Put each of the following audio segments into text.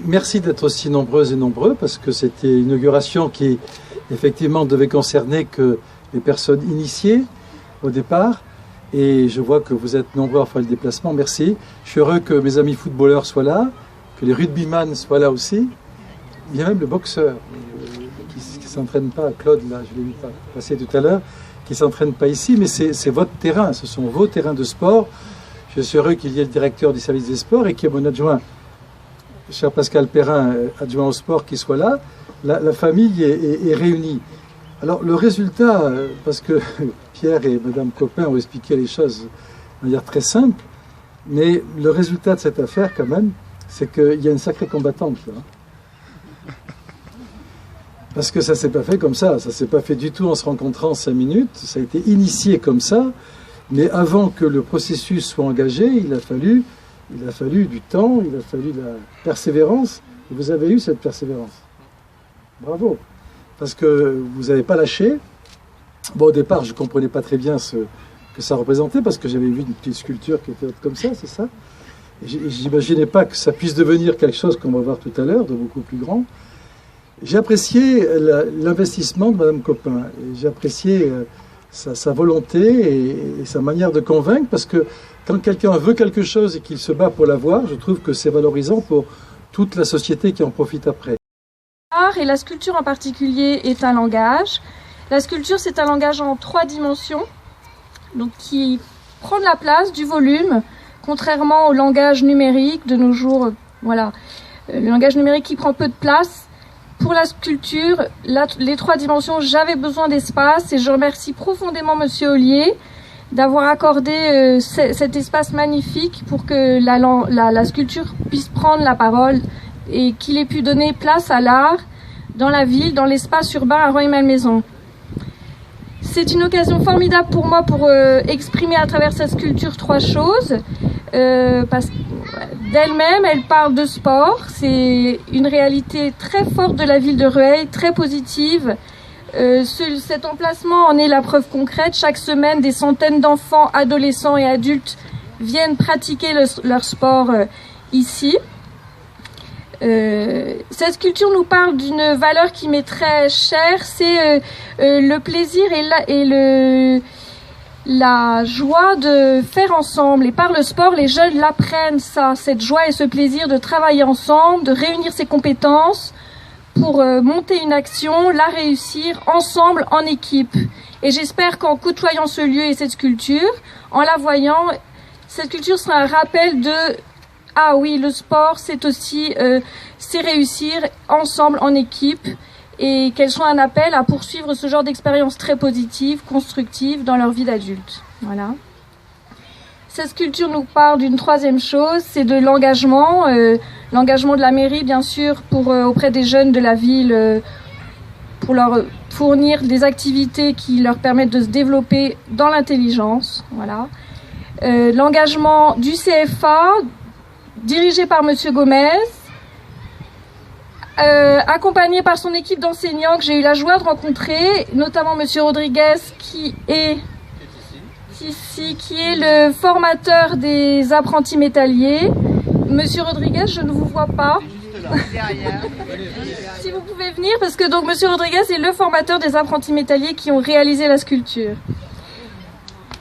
merci d'être aussi nombreuses et nombreux, parce que c'était une inauguration qui, effectivement, devait concerner que les personnes initiées au départ. Et je vois que vous êtes nombreux à faire le déplacement. Merci. Je suis heureux que mes amis footballeurs soient là, que les rugbyman soient là aussi. Il y a même le boxeur qui ne s'entraîne pas, Claude, là, je l'ai vu passer tout à l'heure, qui ne s'entraîne pas ici, mais c'est votre terrain, ce sont vos terrains de sport. Je suis heureux qu'il y ait le directeur du service des sports et qu'il y ait mon adjoint, cher Pascal Perrin, adjoint au sport, qui soit là. La famille est réunie. Alors le résultat, parce que Pierre et Madame Copin ont expliqué les choses de manière très simple, mais le résultat de cette affaire quand même, c'est qu'il y a une sacrée combattante là. Parce que ça ne s'est pas fait comme ça ne s'est pas fait du tout en se rencontrant 5 minutes, ça a été initié comme ça, mais avant que le processus soit engagé, il a fallu du temps, il a fallu de la persévérance, et vous avez eu cette persévérance. Bravo, parce que vous n'avez pas lâché. Bon, au départ, je ne comprenais pas très bien ce que ça représentait, parce que j'avais vu une petite sculpture qui était comme ça, c'est ça. Et j'imaginais pas que ça puisse devenir quelque chose qu'on va voir tout à l'heure, de beaucoup plus grand. J'ai apprécié l'investissement de Madame Copin, j'ai apprécié sa volonté et sa manière de convaincre, parce que quand quelqu'un veut quelque chose et qu'il se bat pour l'avoir, je trouve que c'est valorisant pour toute la société qui en profite après. L'art et la sculpture en particulier est un langage. La sculpture, c'est un langage en 3 dimensions, donc qui prend de la place, du volume, contrairement au langage numérique de nos jours. Voilà, le langage numérique qui prend peu de place. Pour la sculpture, les 3 dimensions, j'avais besoin d'espace et je remercie profondément Monsieur Ollier d'avoir accordé cet espace magnifique pour que la sculpture puisse prendre la parole et qu'il ait pu donner place à l'art dans la ville, dans l'espace urbain à Rueil-Malmaison. C'est une occasion formidable pour moi pour exprimer à travers cette sculpture 3 choses. Parce d'elle-même, elle parle de sport. C'est une réalité très forte de la ville de Rueil, très positive. Cet emplacement en est la preuve concrète. Chaque semaine, des centaines d'enfants, adolescents et adultes viennent pratiquer leur sport ici. Cette sculpture nous parle d'une valeur qui m'est très chère, c'est le plaisir et la joie de faire ensemble. Et par le sport, les jeunes l'apprennent, cette joie et ce plaisir de travailler ensemble, de réunir ses compétences pour monter une action, la réussir ensemble en équipe. Et j'espère qu'en côtoyant ce lieu et cette sculpture, en la voyant, cette sculpture sera un rappel de « Ah oui, le sport, c'est aussi c'est réussir ensemble en équipe » et qu'elle soit un appel à poursuivre ce genre d'expérience très positive, constructive dans leur vie d'adulte. Voilà. Cette sculpture nous parle d'une 3e chose, c'est de l'engagement, l'engagement de la mairie bien sûr auprès des jeunes de la ville, pour leur fournir des activités qui leur permettent de se développer dans l'intelligence. Voilà. L'engagement du CFA, dirigé par Monsieur Gomez, accompagné par son équipe d'enseignants que j'ai eu la joie de rencontrer, notamment Monsieur Rodriguez qui est le formateur des apprentis métalliers. Monsieur Rodriguez, je ne vous vois pas. Si vous pouvez venir, parce que donc Monsieur Rodriguez est le formateur des apprentis métalliers qui ont réalisé la sculpture.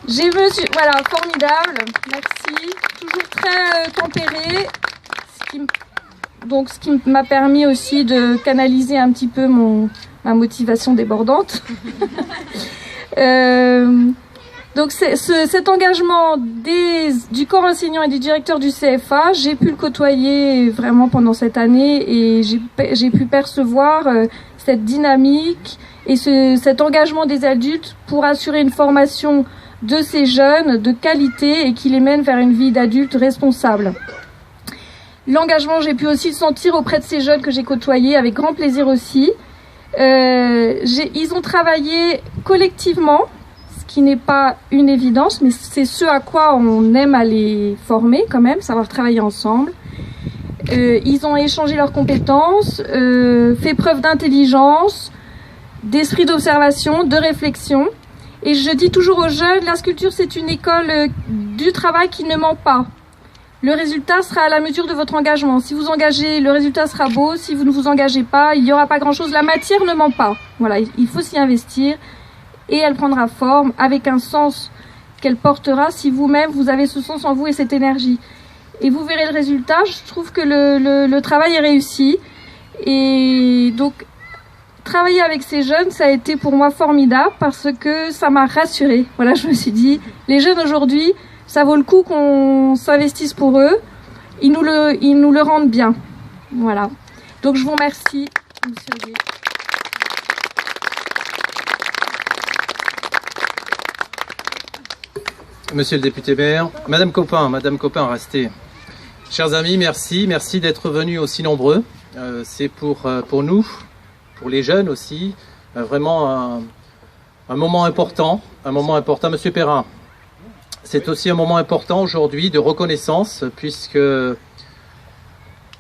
Voilà, formidable, merci. Toujours très tempéré, ce qui m'a permis aussi de canaliser un petit peu ma motivation débordante. Donc cet engagement du corps enseignant et du directeur du CFA, j'ai pu le côtoyer vraiment pendant cette année et j'ai pu percevoir cette dynamique et cet engagement des adultes pour assurer une formation de ces jeunes de qualité et qui les mène vers une vie d'adulte responsable. L'engagement, j'ai pu aussi le sentir auprès de ces jeunes que j'ai côtoyés avec grand plaisir aussi. Ils ont travaillé collectivement, ce qui n'est pas une évidence, mais c'est ce à quoi on aime à les former quand même, savoir travailler ensemble. Ils ont échangé leurs compétences, fait preuve d'intelligence, d'esprit d'observation, de réflexion. Et je dis toujours aux jeunes, la sculpture c'est une école du travail qui ne ment pas. Le résultat sera à la mesure de votre engagement. Si vous engagez, le résultat sera beau. Si vous ne vous engagez pas, il n'y aura pas grand-chose. La matière ne ment pas. Voilà, il faut s'y investir et elle prendra forme avec un sens qu'elle portera si vous-même, vous avez ce sens en vous et cette énergie. Et vous verrez le résultat. Je trouve que le travail est réussi. Et donc, travailler avec ces jeunes, ça a été pour moi formidable parce que ça m'a rassurée. Voilà, je me suis dit, les jeunes aujourd'hui, ça vaut le coup qu'on s'investisse pour eux. Ils nous le rendent bien. Voilà. Donc je vous remercie, Monsieur G. Monsieur le député maire, Madame Copin, restez. Chers amis, merci d'être venus aussi nombreux. C'est pour nous, pour les jeunes aussi, vraiment un moment important. Monsieur Perrin, c'est aussi un moment important aujourd'hui de reconnaissance, puisque je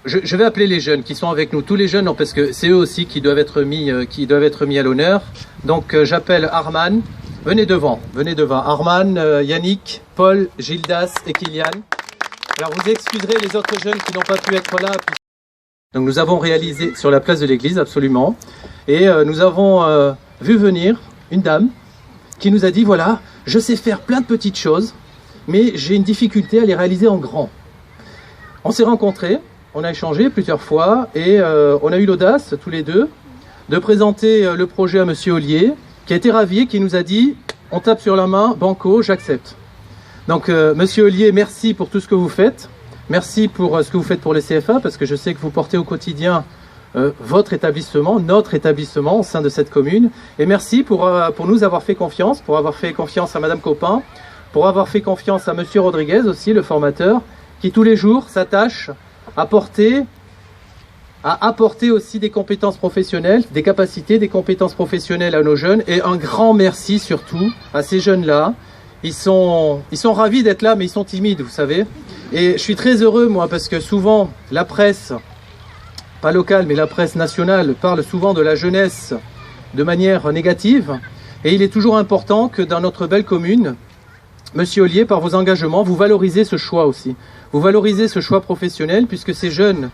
vais appeler les jeunes qui sont avec nous, tous les jeunes, parce que c'est eux aussi qui doivent être mis à l'honneur. Donc j'appelle Arman, venez devant. Arman, Yannick, Paul, Gildas et Kylian. Alors vous excuserez les autres jeunes qui n'ont pas pu être là. Donc nous avons réalisé sur la place de l'église, absolument, et nous avons vu venir une dame qui nous a dit, voilà, je sais faire plein de petites choses, mais j'ai une difficulté à les réaliser en grand. On s'est rencontrés, on a échangé plusieurs fois, et on a eu l'audace, tous les deux, de présenter le projet à Monsieur Ollier, qui a été ravi, qui nous a dit, on tape sur la main, banco, j'accepte. Donc Monsieur Ollier, merci pour tout ce que vous faites. Merci pour ce que vous faites pour les CFA, parce que je sais que vous portez au quotidien votre établissement, notre établissement au sein de cette commune. Et merci pour nous avoir fait confiance, pour avoir fait confiance à Madame Copin, pour avoir fait confiance à Monsieur Rodriguez aussi, le formateur, qui tous les jours s'attache à apporter aussi des compétences professionnelles, des capacités, des compétences professionnelles à nos jeunes. Et un grand merci surtout à ces jeunes-là. Ils sont ravis d'être là, mais ils sont timides, vous savez. Et je suis très heureux, moi, parce que souvent, la presse, pas locale, mais la presse nationale, parle souvent de la jeunesse de manière négative. Et il est toujours important que dans notre belle commune, Monsieur Ollier, par vos engagements, vous valorisez ce choix aussi. Vous valorisez ce choix professionnel, puisque ces jeunes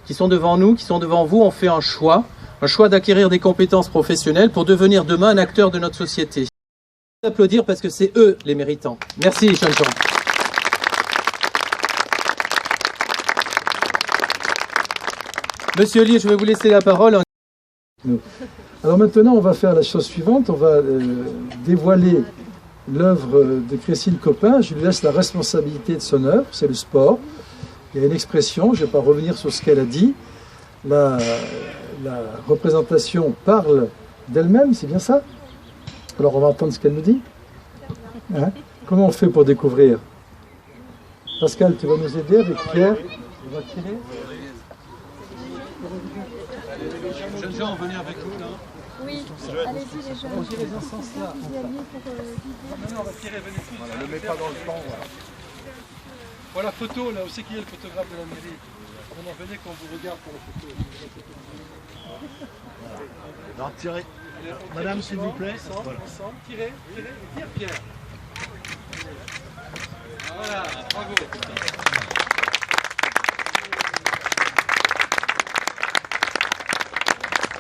qui sont devant nous, qui sont devant vous, ont fait un choix d'acquérir des compétences professionnelles pour devenir demain un acteur de notre société. Applaudir parce que c'est eux les méritants. Merci, jeunes gens. Monsieur Ollier, je vais vous laisser la parole. Alors maintenant, on va faire la chose suivante. On va dévoiler l'œuvre de Christine Copin. Je lui laisse la responsabilité de son œuvre, c'est le sport. Il y a une expression, je ne vais pas revenir sur ce qu'elle a dit. La représentation parle d'elle-même, c'est bien ça? Alors on va entendre ce qu'elle nous dit. Hein? Comment on fait pour découvrir? Pascal, tu vas nous aider avec Pierre? On va tirer. Les jeunes gens, venez avec nous là. Oui, allez-y les jeunes. On tire les incenses là. Non, on va tirer, venez tous. Voilà, ne le mets pas dans le temps. Voilà. Voilà, photo, là, où c'est qui est le photographe de la mairie? On en venait quand vous regardez pour la photo. Non, tirez. Madame, s'il vous plaît. Ensemble, tirez, tire Pierre. Voilà, bravo.